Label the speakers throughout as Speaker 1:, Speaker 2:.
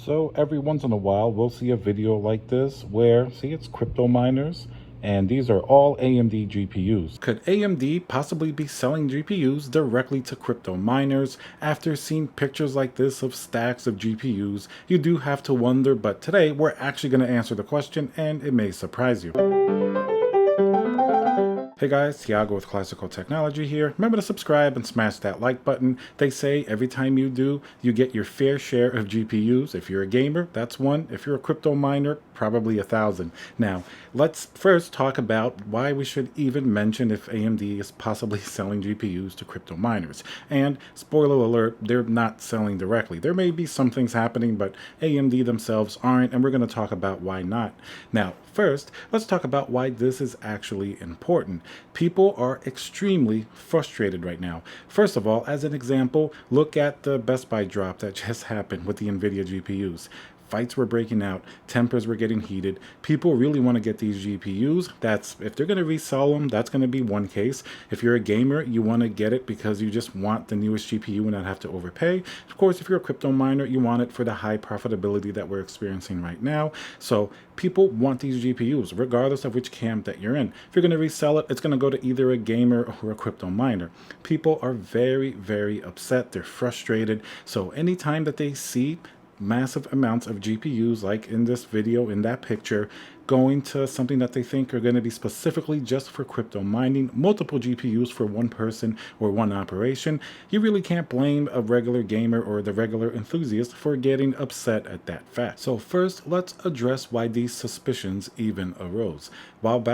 Speaker 1: So every once in a while, we'll see a video like this where, see, it's crypto miners, and these are all AMD GPUs. Could AMD possibly be selling GPUs directly to crypto miners? After seeing pictures like this of stacks of GPUs, you do have to wonder, but today we're actually going to answer the question, and it may surprise you. Hey guys, Thiago with Classical Technology here. Remember to subscribe and smash that like button. They say every time you do, you get your fair share of GPUs. If you're a gamer, that's one. If you're a crypto miner, probably 1,000. Now, let's first talk about why we should even mention if AMD is possibly selling GPUs to crypto miners. And spoiler alert, they're not selling directly. There may be some things happening, but AMD themselves aren't, and we're going to talk about why not. Now, first, let's talk about why this is actually important. People are extremely frustrated right now. First of all, as an example, look at the Best Buy drop that just happened with the Nvidia GPUs. Fights were breaking out, tempers were getting heated. People really want to get these GPUs. That's, if they're going to resell them, that's going to be one case. If you're a gamer, you want to get it because you just want the newest GPU and not have to overpay. Of course, if you're a crypto miner, you want it for the high profitability that we're experiencing right now. So people want these GPUs, regardless of which camp that you're in. If you're going to resell it, it's going to go to either a gamer or a crypto miner. People are very, very upset. They're frustrated. So anytime that they see massive amounts of GPUs, like in this video, in that picture, going to something that they think are going to be specifically just for crypto mining, multiple GPUs for one person or one operation, you really can't blame a regular gamer or the regular enthusiast for getting upset at that fact. So first, let's address why these suspicions even arose. While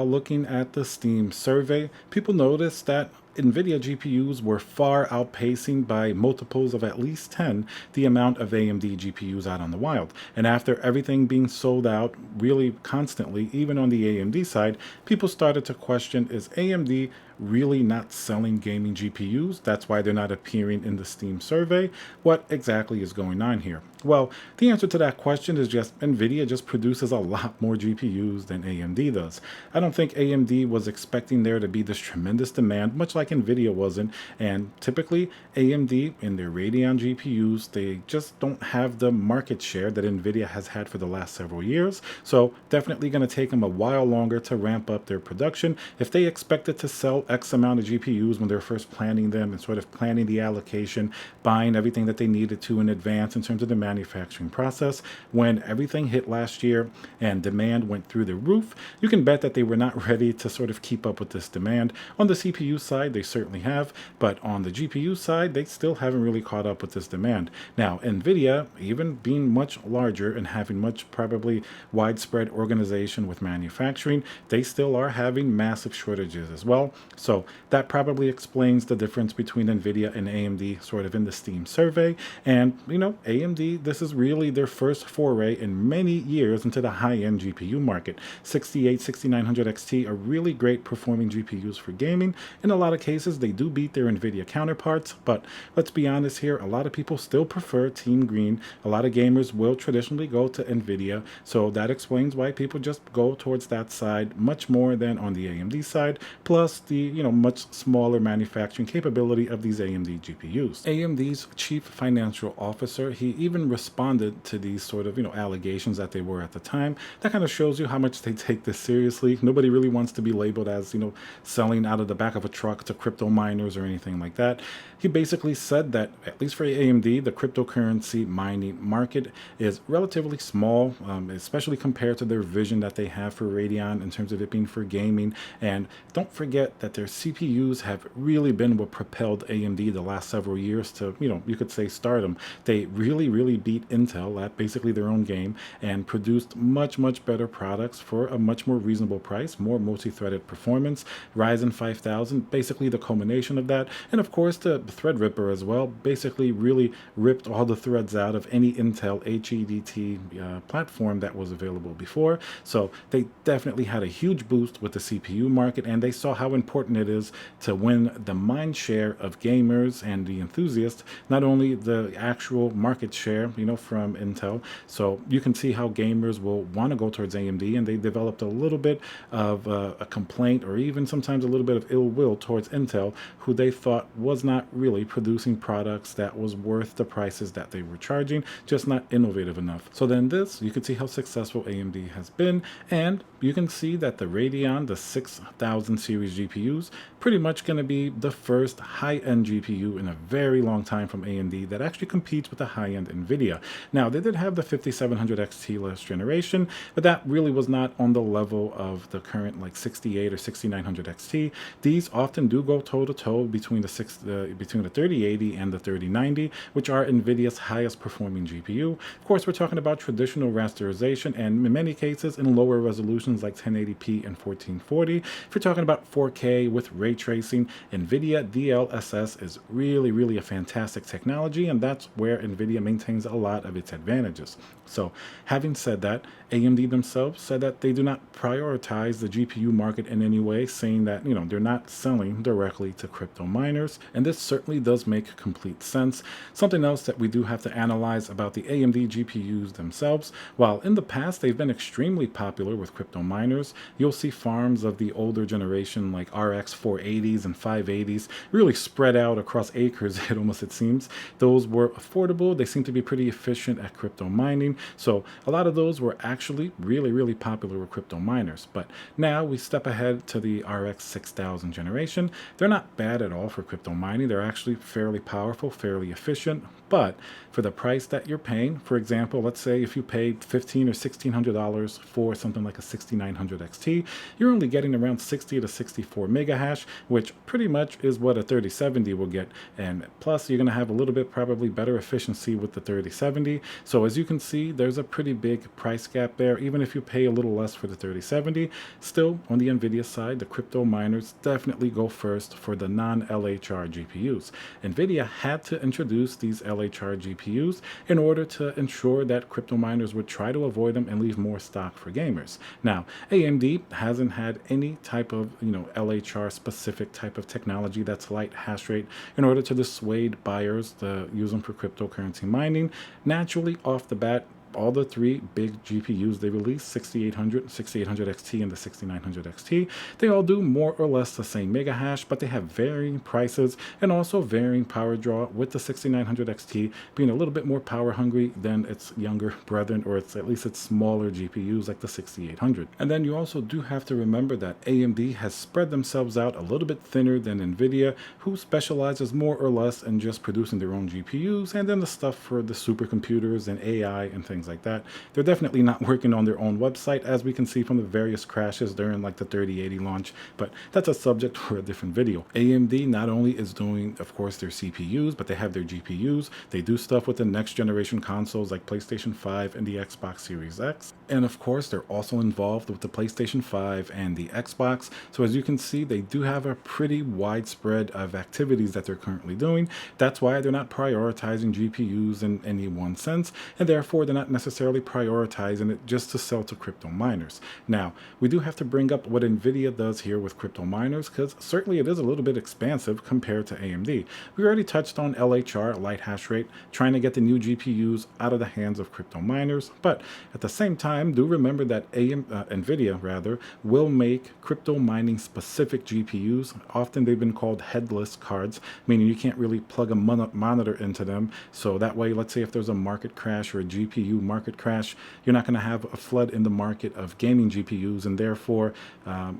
Speaker 1: looking at the Steam survey, people noticed that Nvidia GPUs were far outpacing by multiples of at least 10 the amount of AMD GPUs out on the wild. And after everything being sold out really constantly, even on the AMD side, people started to question, is AMD really not selling gaming GPUs? That's why they're not appearing in the Steam survey. What exactly is going on here? Well, the answer to that question is just Nvidia just produces a lot more GPUs than AMD does. I don't think AMD was expecting there to be this tremendous demand, much like Nvidia wasn't, and typically AMD in their Radeon GPUs, they just don't have the market share that Nvidia has had for the last several years, so definitely going to take them a while longer to ramp up their production. If they expected to sell X amount of GPUs when they're first planning them and sort of planning the allocation, buying everything that they needed to in advance in terms of the manufacturing process, when everything hit last year and demand went through the roof, you can bet that they were not ready to sort of keep up with this demand. On the CPU side, they certainly have, but on the GPU side, they still haven't really caught up with this demand. Now, Nvidia, even being much larger and having much probably widespread organization with manufacturing, they still are having massive shortages as well. So that probably explains the difference between Nvidia and AMD sort of in the Steam survey. And, you know, AMD, this is really their first foray in many years into the high-end GPU market. 6900 XT are really great performing GPUs for gaming. In a lot of cases, they do beat their Nvidia counterparts, but let's be honest here, a lot of people still prefer Team Green. A lot of gamers will traditionally go to Nvidia, so that explains why people just go towards that side much more than on the AMD side, plus the much smaller manufacturing capability of these AMD GPUs. AMD's chief financial officer, he even responded to these sort of allegations that they were at the time. That kind of shows you how much they take this seriously. Nobody really wants to be labeled as selling out of the back of a truck to crypto miners or anything like that. He basically said that, at least for AMD, the cryptocurrency mining market is relatively small, especially compared to their vision that they have for Radeon in terms of it being for gaming. And don't forget that their CPUs have really been what propelled AMD the last several years to, you could say stardom. They really beat Intel at basically their own game and produced much better products for a much more reasonable price, more multi-threaded performance. Ryzen 5000, basically the culmination of that. And of course, the Threadripper as well, basically really ripped all the threads out of any Intel HEDT platform that was available before. So they definitely had a huge boost with the CPU market, and they saw how important important it is to win the mind share of gamers and the enthusiasts, not only the actual market share, from Intel. So you can see how gamers will want to go towards AMD, and they developed a little bit of a complaint, or even sometimes a little bit of ill will towards Intel, who they thought was not really producing products that was worth the prices that they were charging, just not innovative enough. So then you can see how successful AMD has been, and you can see that the Radeon, the 6000 series GPUs, pretty much going to be the first high-end GPU in a very long time from AMD that actually competes with the high-end Nvidia. Now, they did have the 5700 XT last generation, but that really was not on the level of the current like 68 or 6900 XT. These often do go toe-to-toe between the 3080 and the 3090, which are Nvidia's highest performing GPU. Of course, we're talking about traditional rasterization, and in many cases in lower resolutions like 1080p and 1440. If you're talking about 4K with ray tracing, Nvidia DLSS is really a fantastic technology, and that's where Nvidia maintains a lot of its advantages. So having said that, AMD themselves said that they do not prioritize the GPU market in any way, saying that they're not selling directly to crypto miners, and this certainly does make complete sense. Something else that we do have to analyze about the AMD GPUs themselves: while in the past they've been extremely popular with crypto miners, you'll see farms of the older generation like RX 480s and 580s really spread out across acres, it seems. Those were affordable, they seem to be pretty efficient at crypto mining, so a lot of those were actually really popular with crypto miners. But now we step ahead to the RX 6000 generation. They're not bad at all for crypto mining. They're actually fairly powerful, fairly efficient, but for the price that you're paying, for example, let's say if you paid $1,500 or $1,600 for something like a 6900 XT, you're only getting around 60 to 64 mega hash, which pretty much is what a 3070 will get. And plus, you're going to have a little bit probably better efficiency with the 3070. So as you can see, there's a pretty big price gap there. Even if you pay a little less for the 3070, still on the Nvidia side, the crypto miners definitely go first for the non-LHR GPUs. Nvidia had to introduce these LHR GPUs in order to ensure that crypto miners would try to avoid them and leave more stock for gamers. Now, AMD hasn't had any type of LHR specific type of technology that's light hash rate in order to dissuade buyers to use them for cryptocurrency mining. Naturally, off the bat, all the three big GPUs they released, 6800, XT, and the 6900 XT, they all do more or less the same mega hash, but they have varying prices and also varying power draw, with the 6900 XT being a little bit more power hungry than its younger brethren, or at least its smaller GPUs like the 6800. And then you also do have to remember that AMD has spread themselves out a little bit thinner than Nvidia, who specializes more or less in just producing their own GPUs and then the stuff for the supercomputers and AI and things like that. They're definitely not working on their own website, as we can see from the various crashes during like the 3080 launch, but that's a subject for a different video. AMD not only is doing, of course, their CPUs, but they have their GPUs. They do stuff with the next generation consoles like PlayStation 5 and the Xbox Series X. And of course, they're also involved with the PlayStation 5 and the Xbox. So as you can see, they do have a pretty widespread of activities that they're currently doing. That's why they're not prioritizing GPUs in any one sense, and therefore they're not necessarily prioritizing it just to sell to crypto miners. Now, we do have to bring up what Nvidia does here with crypto miners, because certainly it is a little bit expansive compared to AMD. We already touched on LHR, light hash rate, trying to get the new GPUs out of the hands of crypto miners, but at the same time, do remember that Nvidia will make crypto mining specific GPUs. Often they've been called headless cards, meaning you can't really plug a monitor into them. So that way, let's say if there's a market crash or a GPU market crash, you're not going to have a flood in the market of gaming GPUs, and therefore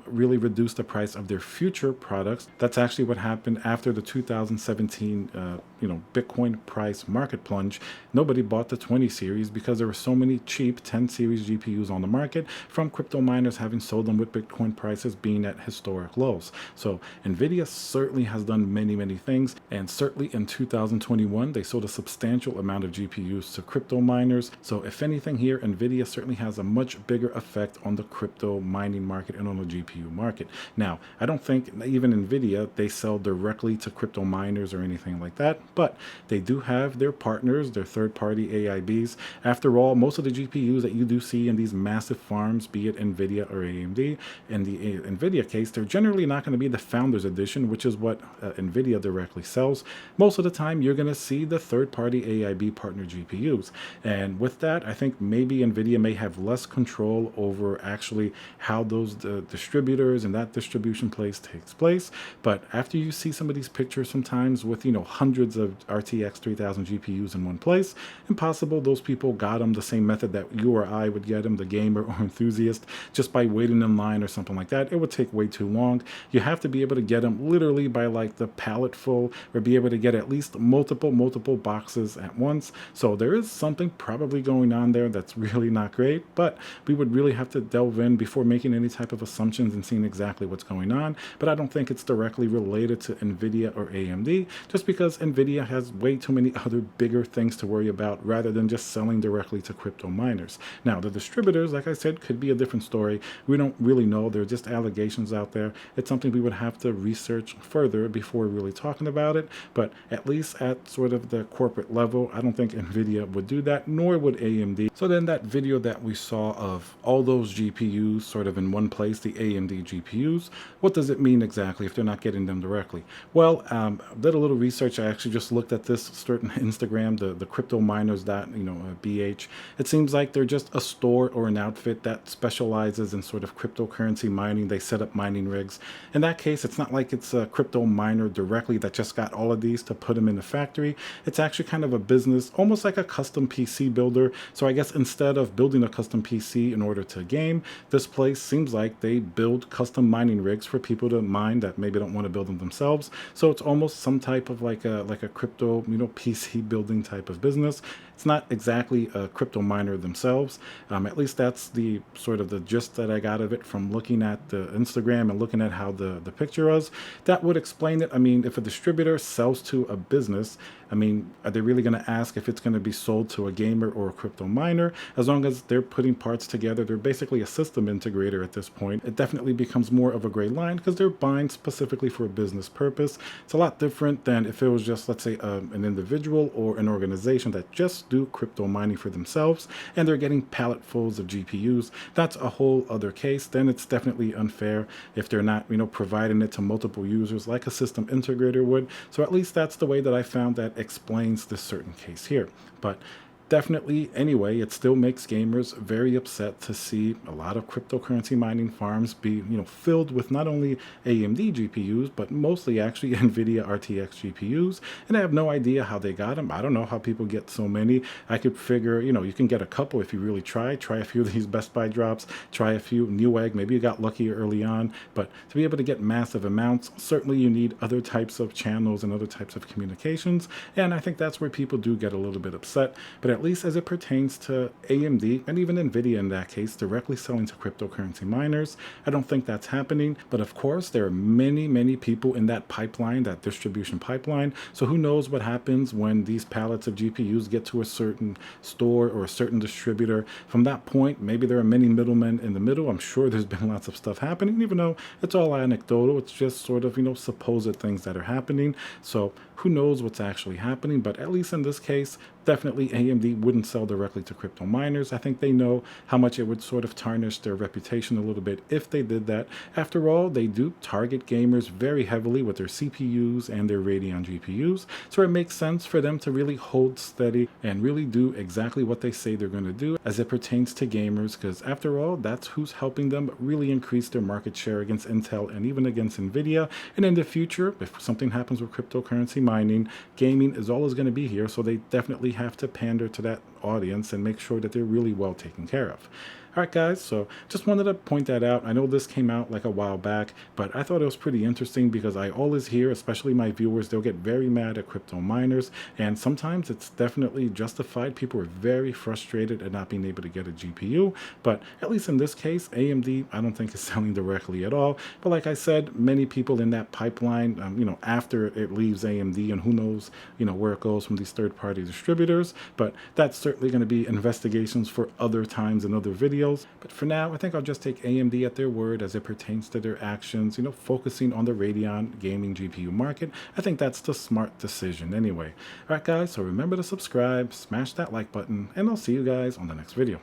Speaker 1: really reduce the price of their future products. That's actually what happened after the 2017 Bitcoin price market plunge. Nobody bought the 20 series because there were so many cheap 10 series GPUs on the market from crypto miners having sold them with Bitcoin prices being at historic lows. So Nvidia certainly has done many things, and certainly in 2021 they sold a substantial amount of GPUs to crypto miners. So if anything here, Nvidia certainly has a much bigger effect on the crypto mining market and on the GPU market. Now, I don't think even Nvidia, they sell directly to crypto miners or anything like that, but they do have their partners, their third-party AIBs. After all, most of the GPUs that you do see in these massive farms, be it Nvidia or AMD, in the Nvidia case, they're generally not going to be the Founders Edition, which is what Nvidia directly sells. Most of the time, you're going to see the third-party AIB partner GPUs. And with that, I think maybe Nvidia may have less control over actually how those distributors and that distribution place takes place. But after you see some of these pictures sometimes with, hundreds of RTX 3000 GPUs in one place, impossible those people got them the same method that you or I would get them, the gamer or enthusiast, just by waiting in line or something like that. It would take way too long. You have to be able to get them literally by like the pallet full, or be able to get at least multiple boxes at once. So there is something probably going on there that's really not great, but we would really have to delve in before making any type of assumptions and seeing exactly what's going on. But I don't think it's directly related to Nvidia or AMD, just because Nvidia has way too many other bigger things to worry about rather than just selling directly to crypto miners. Now, the distributors, like I said, could be a different story. We don't really know. They're just allegations out there. It's something we would have to research further before really talking about it. But at least at sort of the corporate level, I don't think Nvidia would do that, nor would AMD. So then that video that we saw of all those GPUs sort of in one place, the AMD GPUs, what does it mean exactly if they're not getting them directly? Well, I did a little research. I actually just looked at this certain Instagram, the crypto miners BH. It seems like they're just a store or an outfit that specializes in sort of cryptocurrency mining. They set up mining rigs. In that case, it's not like it's a crypto miner directly that just got all of these to put them in the factory. It's actually kind of a business, almost like a custom PC builder. So I guess instead of building a custom PC in order to game, this place seems like they build custom mining rigs for people to mine that maybe don't want to build them themselves. So it's almost some type of like a crypto, PC building type of business. It's not exactly a crypto miner themselves. At least that's the sort of the gist that I got of it from looking at the Instagram and looking at how the picture was. That would explain it. I mean, if a distributor sells to a business, I mean, are they really going to ask if it's going to be sold to a gamer or a crypto miner? As long as they're putting parts together, they're basically a system integrator at this point. It definitely becomes more of a gray line because they're buying specifically for a business purpose. It's a lot different than if it was just, let's say, an individual or an organization that just do crypto mining for themselves and they're getting palletfuls of GPUs. That's a whole other case. Then it's definitely unfair if they're not, providing it to multiple users like a system integrator would. So at least that's the way that I found that explains this certain case here. But definitely, anyway, it still makes gamers very upset to see a lot of cryptocurrency mining farms be, filled with not only AMD GPUs, but mostly actually Nvidia RTX GPUs. And I have no idea how they got them. I don't know how people get so many. I could figure, you can get a couple if you really try. Try a few of these Best Buy drops. Try a few Newegg. Maybe you got lucky early on. But to be able to get massive amounts, certainly you need other types of channels and other types of communications. And I think that's where people do get a little bit upset. But at least as it pertains to AMD and even Nvidia in that case, directly selling to cryptocurrency miners, I don't think that's happening. But of course, there are many people in that pipeline, that distribution pipeline. So who knows what happens when these pallets of GPUs get to a certain store or a certain distributor. From that point, maybe there are many middlemen in the middle. I'm sure there's been lots of stuff happening, even though it's all anecdotal. It's just sort of, supposed things that are happening. So who knows what's actually happening, but at least in this case, definitely AMD wouldn't sell directly to crypto miners. I think they know how much it would sort of tarnish their reputation a little bit if they did that. After all, they do target gamers very heavily with their CPUs and their Radeon GPUs, so it makes sense for them to really hold steady and really do exactly what they say they're going to do as it pertains to gamers, because after all, that's who's helping them really increase their market share against Intel and even against Nvidia. And in the future, if something happens with cryptocurrency mining, gaming is always going to be here, so they definitely have to pander to that audience and make sure that they're really well taken care of. All right, guys, so just wanted to point that out. I know this came out like a while back, but I thought it was pretty interesting because I always hear, especially my viewers, they'll get very mad at crypto miners, and sometimes it's definitely justified. People are very frustrated at not being able to get a GPU, but at least in this case, AMD, I don't think is selling directly at all. But like I said, many people in that pipeline, after it leaves AMD, and who knows, where it goes from these third-party distributors, but that's certainly certainly going to be investigations for other times and other videos. But for now, I think I'll just take AMD at their word as it pertains to their actions, focusing on the Radeon gaming GPU market. I think that's the smart decision anyway. All right, guys, so remember to subscribe, smash that like button, and I'll see you guys on the next video.